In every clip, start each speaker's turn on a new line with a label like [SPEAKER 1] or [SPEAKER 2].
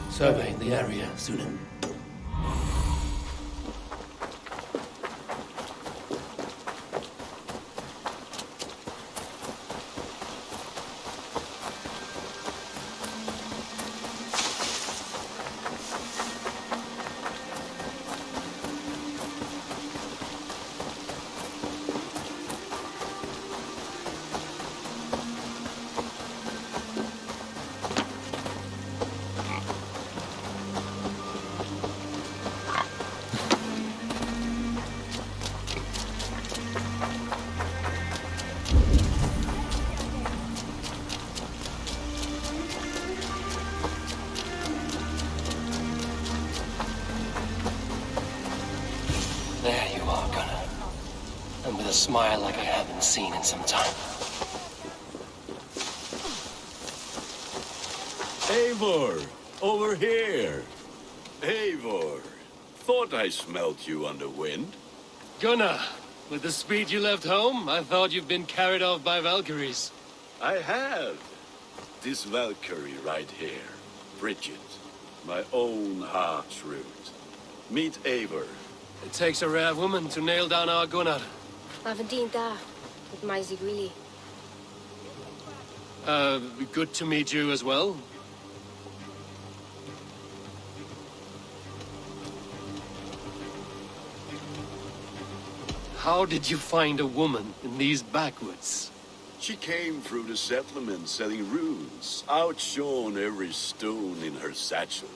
[SPEAKER 1] Surveying the area, Sunan. There you are, Gunnar. And with a smile like I haven't seen in some time.
[SPEAKER 2] Eivor! Over here! Eivor! Thought I smelt you on the wind.
[SPEAKER 1] Gunnar, with the speed you left home, I thought you'd been carried off by Valkyries.
[SPEAKER 2] I have. This Valkyrie right here. Bridget. My own heart's root. Meet Eivor.
[SPEAKER 1] It takes a rare woman to nail down our Gunnar.
[SPEAKER 3] Avendeen da, with Maisy Greeley.
[SPEAKER 1] Good to meet you as well. How did you find a woman in these backwoods?
[SPEAKER 2] She came through the settlement selling runes, outshone every stone in her satchel.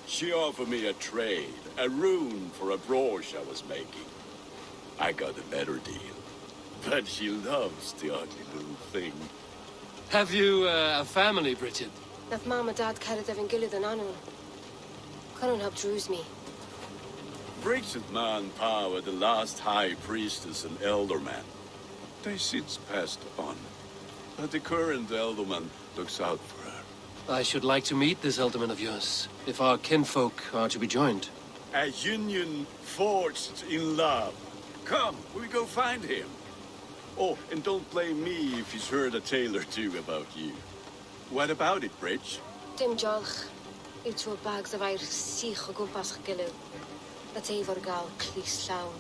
[SPEAKER 2] She offered me a trade, a rune for a brooch I was making. I got a better deal. But she loves the ugly little thing.
[SPEAKER 1] Have you a family, Bridget?
[SPEAKER 3] Naf mama dad carried Evan Gillid and Anu. Couldn't help druise me.
[SPEAKER 2] Bridget Man Pa were the last high priestess and elderman. They since passed on. But the current elderman looks out for her.
[SPEAKER 1] I should like to meet this elderman of yours, if our kinfolk are to be joined.
[SPEAKER 2] A union forged in love. Come, we go find him. Oh, and don't blame me if he's heard a tale or two about you. What about it, Bridge?
[SPEAKER 3] Dim jolch. Uw bags of air sich o gwmpas gilydd. That's Eivor gal clis llawn.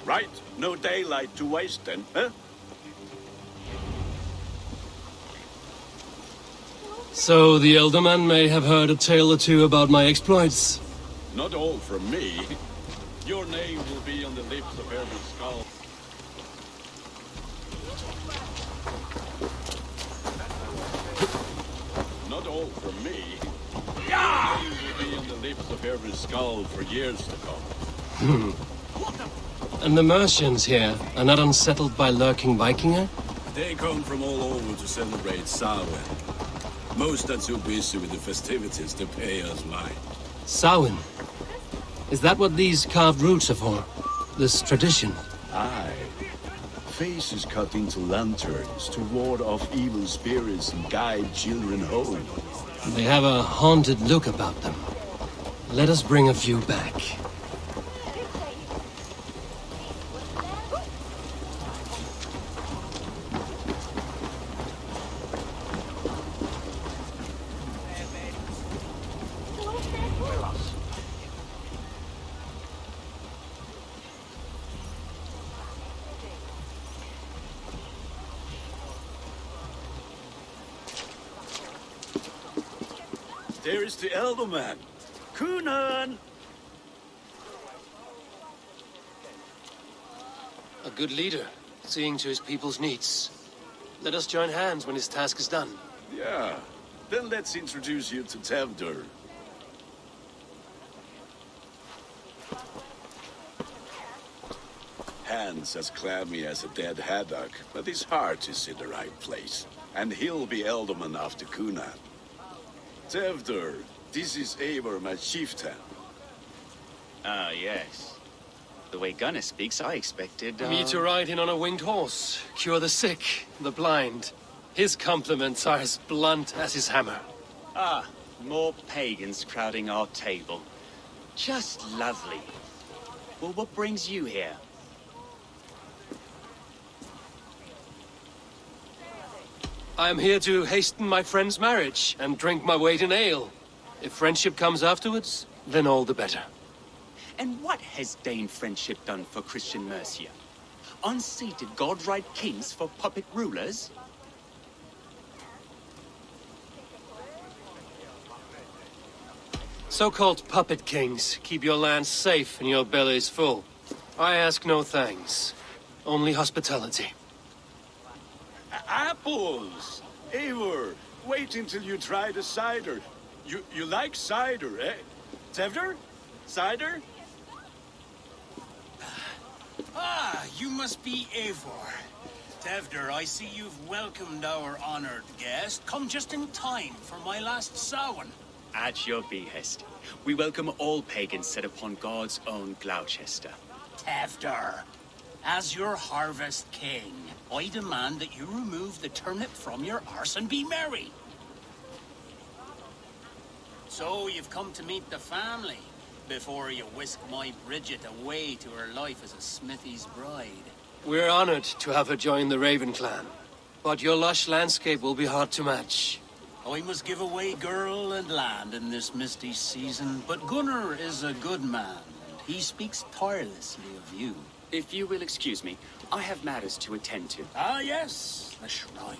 [SPEAKER 2] Right, no daylight to waste then, huh?
[SPEAKER 1] So the elderman may have heard a tale or two about my exploits.
[SPEAKER 2] Not all from me. Your name will be on the lips of every skull. Not all from me. Your name will be on the lips of every skull for years to come.
[SPEAKER 1] And the Mercians here are not unsettled by lurking Vikinger?
[SPEAKER 2] They come from all over to celebrate Samhain. Most are too busy with the festivities to pay us mind.
[SPEAKER 1] Samhain? Is that what these carved roots are for? This tradition?
[SPEAKER 2] Aye. Faces cut into lanterns to ward off evil spirits and guide children home.
[SPEAKER 1] They have a haunted look about them. Let us bring a few back.
[SPEAKER 2] There is the Elderman. Kunan!
[SPEAKER 1] A good leader, seeing to his people's needs. Let us join hands when his task is done.
[SPEAKER 2] Yeah. Then let's introduce you to Tevdur. Hands as clammy as a dead haddock, but his heart is in the right place. And he'll be Elderman after Kunan. Tevdur, this is Eivor, my chieftain.
[SPEAKER 4] Ah, yes. The way Gunnar speaks, I expected,
[SPEAKER 1] Me to ride in on a winged horse, cure the sick, the blind. His compliments are as blunt as his hammer.
[SPEAKER 4] Ah, more pagans crowding our table. Just lovely. Well, what brings you here?
[SPEAKER 1] I am here to hasten my friend's marriage and drink my weight in ale. If friendship comes afterwards, then all the better.
[SPEAKER 4] And what has Dane friendship done for Christian Mercia? Unseated godright kings for puppet rulers?
[SPEAKER 1] So-called puppet kings keep your lands safe and your bellies full. I ask no thanks, only hospitality.
[SPEAKER 2] Apples! Eivor, wait until you try the cider. You like cider, eh? Tevder? Cider?
[SPEAKER 5] Ah, you must be Eivor. Tevder, I see you've welcomed our honored guest. Come just in time for my last Samhain.
[SPEAKER 4] At your behest, we welcome all pagans set upon God's own Gloucester.
[SPEAKER 5] Tevder, as your harvest king, I demand that you remove the turnip from your arse and be merry. So you've come to meet the family before you whisk my Bridget away to her life as a smithy's bride.
[SPEAKER 1] We're honored to have her join the Raven clan, but your lush landscape will be hard to match.
[SPEAKER 5] I must give away girl and land in this misty season, but Gunnar is a good man, and he speaks tirelessly of you.
[SPEAKER 4] If you will excuse me, I have matters to attend to.
[SPEAKER 5] Ah, yes, the shrine.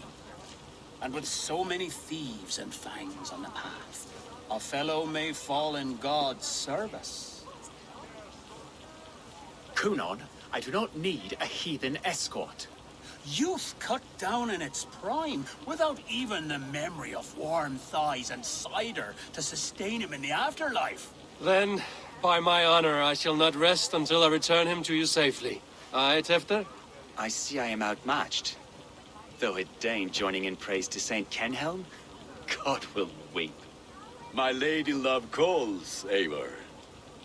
[SPEAKER 5] And with so many thieves and fangs on the path, a fellow may fall in God's service.
[SPEAKER 4] Kunon, I do not need a heathen escort.
[SPEAKER 5] Youth cut down in its prime, without even the memory of warm thighs and cider to sustain him in the afterlife.
[SPEAKER 1] Then, by my honor, I shall not rest until I return him to you safely. Aye, Tefter?
[SPEAKER 4] I see I am outmatched. Though a Dane joining in praise to Saint Kenhelm, God will weep.
[SPEAKER 2] My lady love calls, Eivor.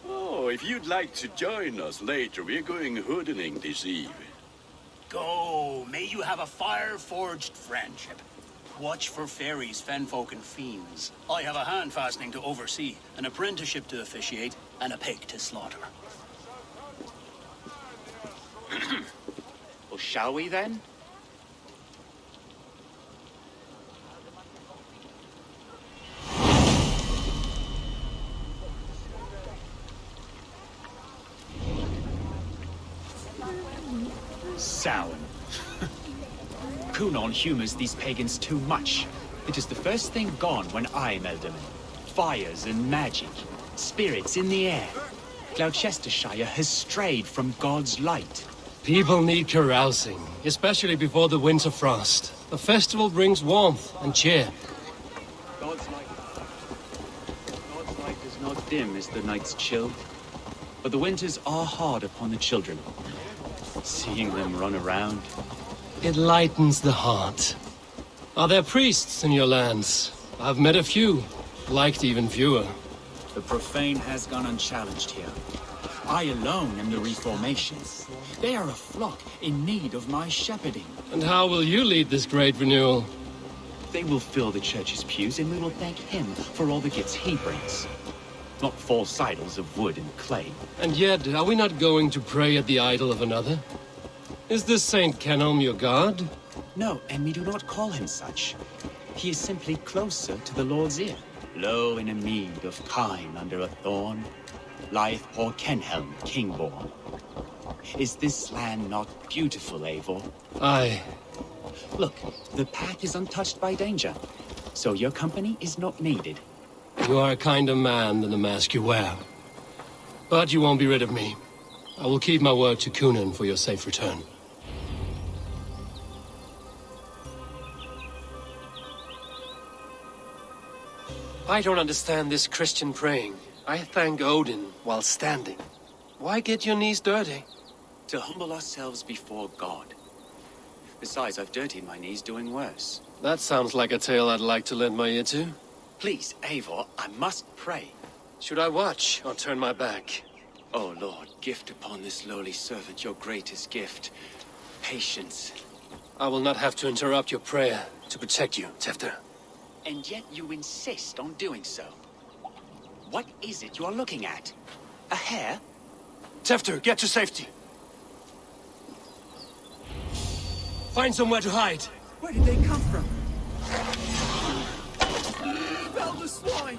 [SPEAKER 2] Oh, if you'd like to join us later, we're going hoodening this eve.
[SPEAKER 5] Go, may you have a fire-forged friendship. Watch for fairies, fenfolk, and fiends. I have a hand fastening to oversee, an apprenticeship to officiate, and a pig to slaughter.
[SPEAKER 4] Well, shall we then? Samhain. Kunon humors these pagans too much. It is the first thing gone when I meld them. Fires and magic, spirits in the air. Gloucestershire has strayed from God's light.
[SPEAKER 1] People need carousing, especially before the winter frost. A festival brings warmth and cheer.
[SPEAKER 4] God's light is not dim as the night's chill, but the winters are hard upon the children. Seeing them run around.
[SPEAKER 1] It lightens the heart. Are there priests in your lands? I've met a few, liked even fewer.
[SPEAKER 4] The profane has gone unchallenged here. I alone am the Reformation. They are a flock in need of my shepherding.
[SPEAKER 1] And how will you lead this great renewal?
[SPEAKER 4] They will fill the church's pews and we will thank him for all the gifts he brings. Not false idols of wood and clay.
[SPEAKER 1] And yet, are we not going to pray at the idol of another? Is this Saint Kenhelm your god?
[SPEAKER 4] No, and we do not call him such. He is simply closer to the Lord's ear. Low in a mead of kine under a thorn, lieth poor Kenhelm, king-born. Is this land not beautiful, Eivor?
[SPEAKER 1] Aye.
[SPEAKER 4] Look, the path is untouched by danger, so your company is not needed.
[SPEAKER 1] You are a kinder man than the mask you wear. But you won't be rid of me. I will keep my word to Kunon for your safe return. I don't understand this Christian praying. I thank Odin while standing. Why get your knees dirty?
[SPEAKER 4] To humble ourselves before God. Besides, I've dirtied my knees doing worse.
[SPEAKER 1] That sounds like a tale I'd like to lend my ear to.
[SPEAKER 4] Please, Eivor, I must pray.
[SPEAKER 1] Should I watch or turn my back?
[SPEAKER 4] Oh, Lord, gift upon this lowly servant your greatest gift. Patience.
[SPEAKER 1] I will not have to interrupt your prayer to protect you, Tefter.
[SPEAKER 4] And yet you insist on doing so. What is it you're looking at? A hare?
[SPEAKER 1] Tefter, get to safety. Find somewhere to hide.
[SPEAKER 6] Where did they come from? Fell the swine!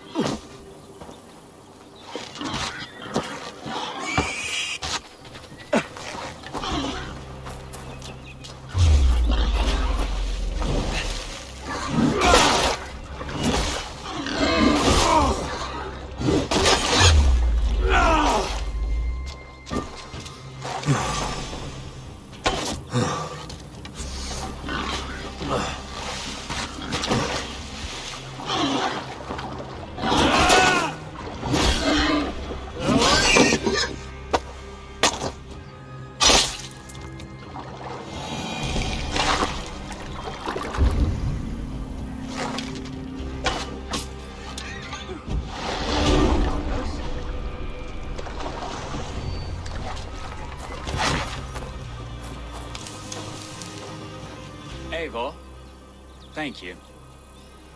[SPEAKER 4] Eivor, thank you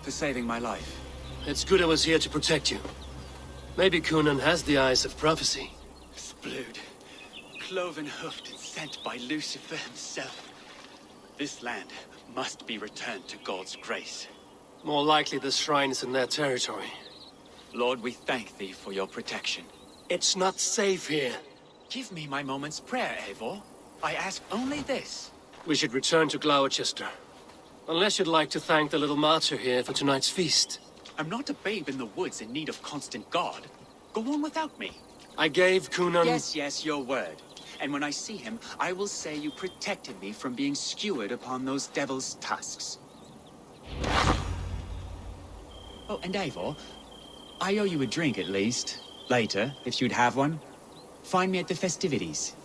[SPEAKER 4] for saving my life.
[SPEAKER 1] It's good I was here to protect you. Maybe Kunan has the eyes of prophecy.
[SPEAKER 4] Splood, cloven-hoofed and sent by Lucifer himself. This land must be returned to God's grace.
[SPEAKER 1] More likely the shrine is in their territory.
[SPEAKER 4] Lord, we thank thee for your protection.
[SPEAKER 1] It's not safe here.
[SPEAKER 4] Give me my moment's prayer, Eivor. I ask only this.
[SPEAKER 1] We should return to Gloucester. Unless you'd like to thank the little martyr here for tonight's feast.
[SPEAKER 4] I'm not a babe in the woods in need of constant guard. Go on without me.
[SPEAKER 1] I gave Kunan...
[SPEAKER 4] Yes, your word. And when I see him, I will say you protected me from being skewered upon those devil's tusks. Oh, and Eivor, I owe you a drink at least. Later, if you'd have one. Find me at the festivities.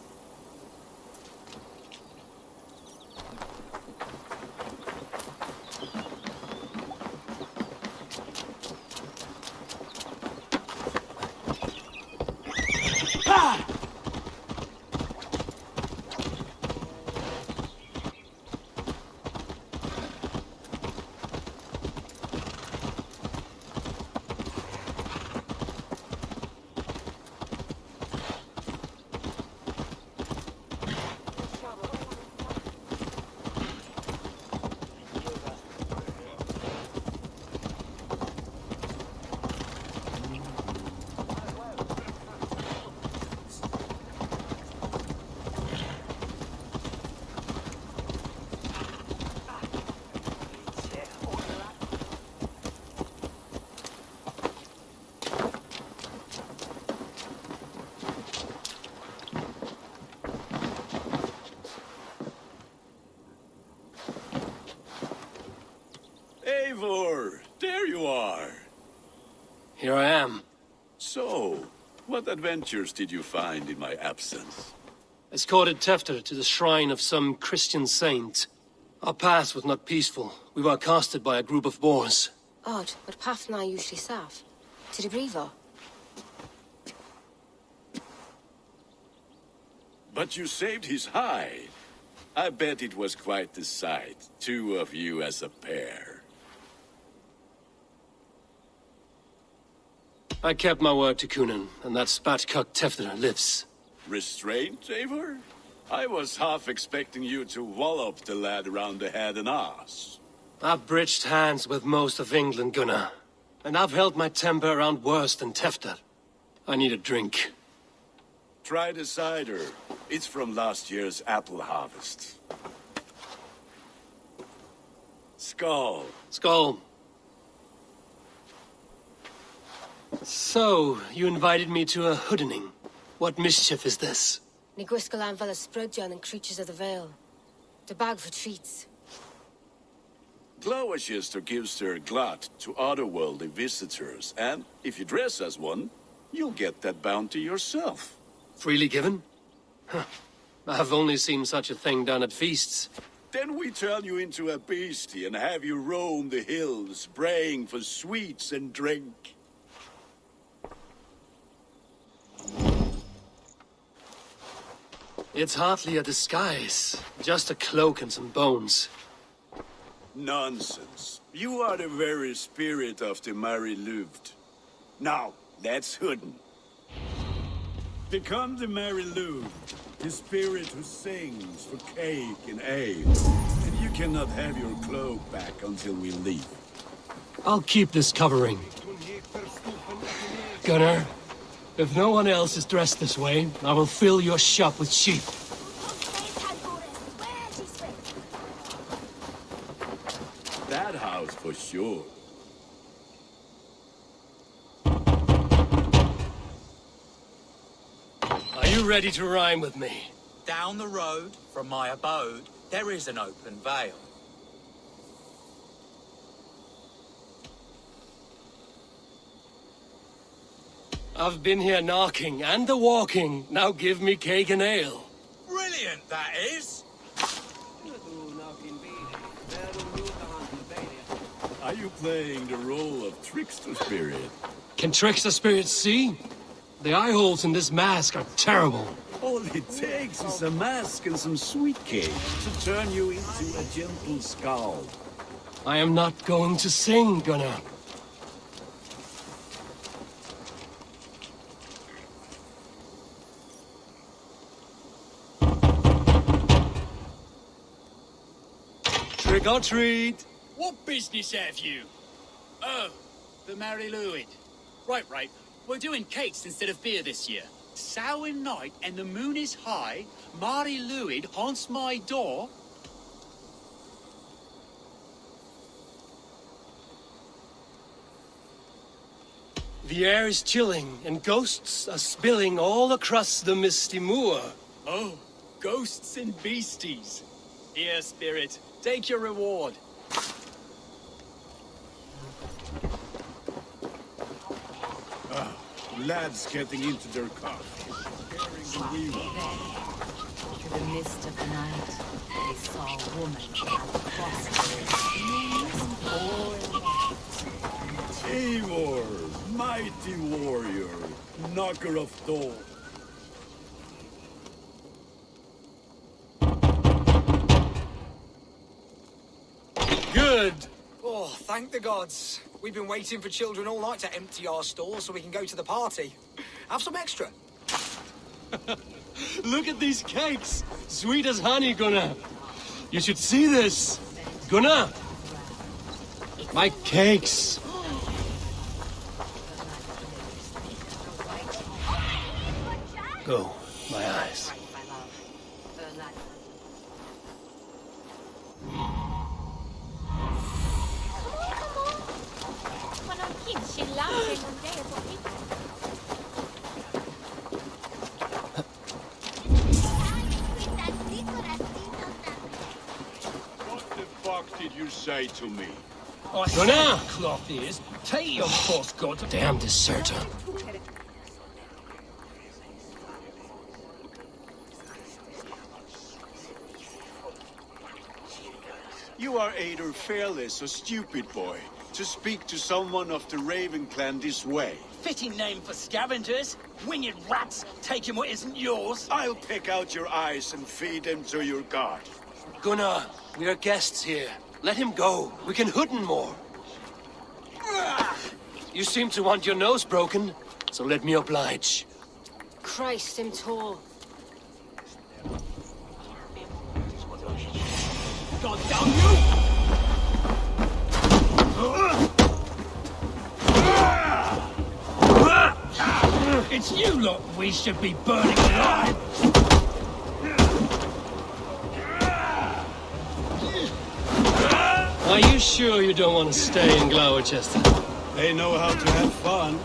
[SPEAKER 2] Eivor, there you are.
[SPEAKER 1] Here I am.
[SPEAKER 2] So, what adventures did you find in my absence?
[SPEAKER 1] Escorted Tefter to the shrine of some Christian saint. Our path was not peaceful. We were accosted by a group of boars.
[SPEAKER 3] Odd, but path na usually safe. To the brievo.
[SPEAKER 2] But you saved his hide. I bet it was quite the sight, two of you as a pair.
[SPEAKER 1] I kept my word to Kunan, and that spatcock Tefter lives.
[SPEAKER 2] Restraint, Eivor? I was half expecting you to wallop the lad around the head and ass.
[SPEAKER 1] I've bridged hands with most of England, Gunnar. And I've held my temper around worse than Tefter. I need a drink.
[SPEAKER 2] Try the cider. It's from last year's apple harvest. Skull.
[SPEAKER 1] Skull. So, you invited me to a hoodening. What mischief is this?
[SPEAKER 3] Ni gwisgal anfel ysbrydion and creatures of the Vale. The bag for treats.
[SPEAKER 2] Gloucester gives their glut to otherworldly visitors, and if you dress as one, you'll get that bounty yourself.
[SPEAKER 1] Freely given? Huh. I've only seen such a thing done at feasts.
[SPEAKER 2] Then we turn you into a beastie and have you roam the hills, braying for sweets and drink.
[SPEAKER 1] It's hardly a disguise. Just a cloak and some bones.
[SPEAKER 2] Nonsense. You are the very spirit of the Mary Louved. Now, that's hidden. Become the Mary Louved, the spirit who sings for cake and ale. And you cannot have your cloak back until we leave.
[SPEAKER 1] I'll keep this covering. Gunnar, if no one else is dressed this way, I will fill your shop with sheep.
[SPEAKER 2] That house for sure.
[SPEAKER 1] Are you ready to rhyme with me?
[SPEAKER 7] Down the road from my abode, there is an open vale.
[SPEAKER 1] I've been here knocking and the walking. Now give me cake and ale.
[SPEAKER 7] Brilliant, that is!
[SPEAKER 2] Are you playing the role of trickster spirit?
[SPEAKER 1] Can trickster spirits see? The eye holes in this mask are terrible.
[SPEAKER 2] All it takes is a mask and some sweet cake to turn you into a gentle skald.
[SPEAKER 1] I am not going to sing, Gunnar. Trick or treat.
[SPEAKER 5] What business have you? Oh, the Mary Louid. Right. We're doing cakes instead of beer this year. Samhain night and the moon is high. Mary Louid haunts my door.
[SPEAKER 1] The air is chilling and ghosts are spilling all across the misty moor.
[SPEAKER 5] Oh, ghosts and beasties. Here, spirit, take your reward.
[SPEAKER 2] Lads getting into their cars.
[SPEAKER 8] Through the mist of the night, they saw a woman prostrate,
[SPEAKER 2] Eivor, mighty warrior, knocker of doors.
[SPEAKER 1] Good.
[SPEAKER 9] Oh, thank the gods. We've been waiting for children all night to empty our stores so we can go to the party. Have some extra.
[SPEAKER 1] Look at these cakes. Sweet as honey, Gunnar. You should see this. Gunnar. My cakes. Go, my eyes.
[SPEAKER 2] What the fuck did you say to me?
[SPEAKER 1] Gunnar!
[SPEAKER 5] Cloth is. Take your force, God.
[SPEAKER 1] Damn deserter.
[SPEAKER 2] You are either fearless or stupid, boy, to speak to someone of the Raven clan this way.
[SPEAKER 5] Fitting name for scavengers. Winged rats taking what isn't yours.
[SPEAKER 2] I'll pick out your eyes and feed them to your god.
[SPEAKER 1] Gunnar, we are guests here. Let him go. We can hooten more. You seem to want your nose broken, so let me oblige.
[SPEAKER 3] Christ, him tall.
[SPEAKER 5] God damn you! It's you lot we should be burning alive!
[SPEAKER 1] Are you sure you don't want to stay in Gloucester?
[SPEAKER 2] They know how to have fun.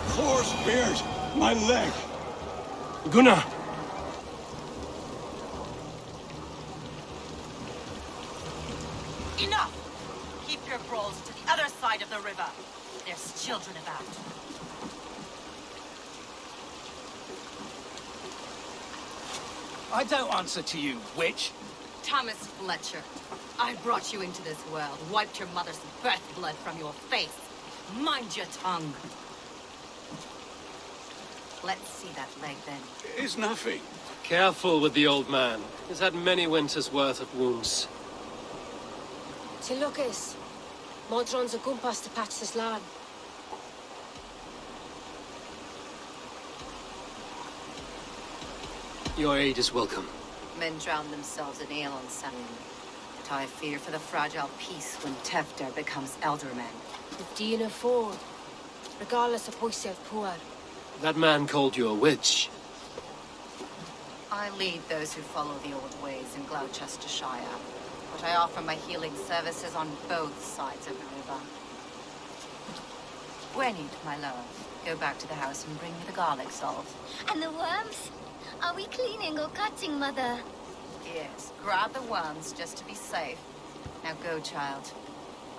[SPEAKER 2] Poor Spears, my leg.
[SPEAKER 1] Gunnar!
[SPEAKER 8] Enough! Keep your brawls to the other side of the river. There's children about.
[SPEAKER 5] I don't answer to you, witch.
[SPEAKER 8] Thomas Fletcher. I brought you into this world, wiped your mother's birth blood from your face. Mind your tongue. Let's see that leg then.
[SPEAKER 2] It's nothing.
[SPEAKER 1] Careful with the old man. He's had many winters' worth of wounds.
[SPEAKER 3] Till Lucas. Modron's a gumpas to patch this land.
[SPEAKER 1] Your aid is welcome.
[SPEAKER 8] Men drown themselves in ale on Samahain. But I fear for the fragile peace when Tefter becomes elderman.
[SPEAKER 3] With Dina Ford. Regardless of Poisev Puar.
[SPEAKER 1] That man called you a witch.
[SPEAKER 8] I lead those who follow the old ways in Gloucestershire, but I offer my healing services on both sides of the river. Gwenny, my love, go back to the house and bring me the garlic salt.
[SPEAKER 10] And the worms? Are we cleaning or cutting, Mother?
[SPEAKER 8] Yes, grab the worms just to be safe. Now go, child.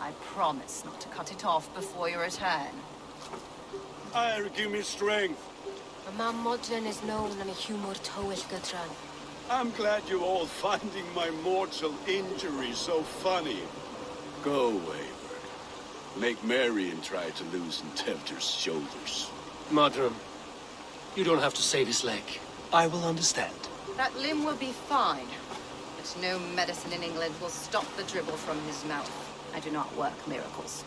[SPEAKER 8] I promise not to cut it off before you return.
[SPEAKER 2] Ire, give me strength.
[SPEAKER 3] My Mam Modron is known and a humor Towish Gutran.
[SPEAKER 2] I'm glad you're all finding my mortal injury so funny. Go, Eivor. Make merry and try to loosen Tefter's shoulders.
[SPEAKER 1] Modron, you don't have to save his leg. I will understand.
[SPEAKER 8] That limb will be fine, but no medicine in England will stop the dribble from his mouth. I do not work miracles.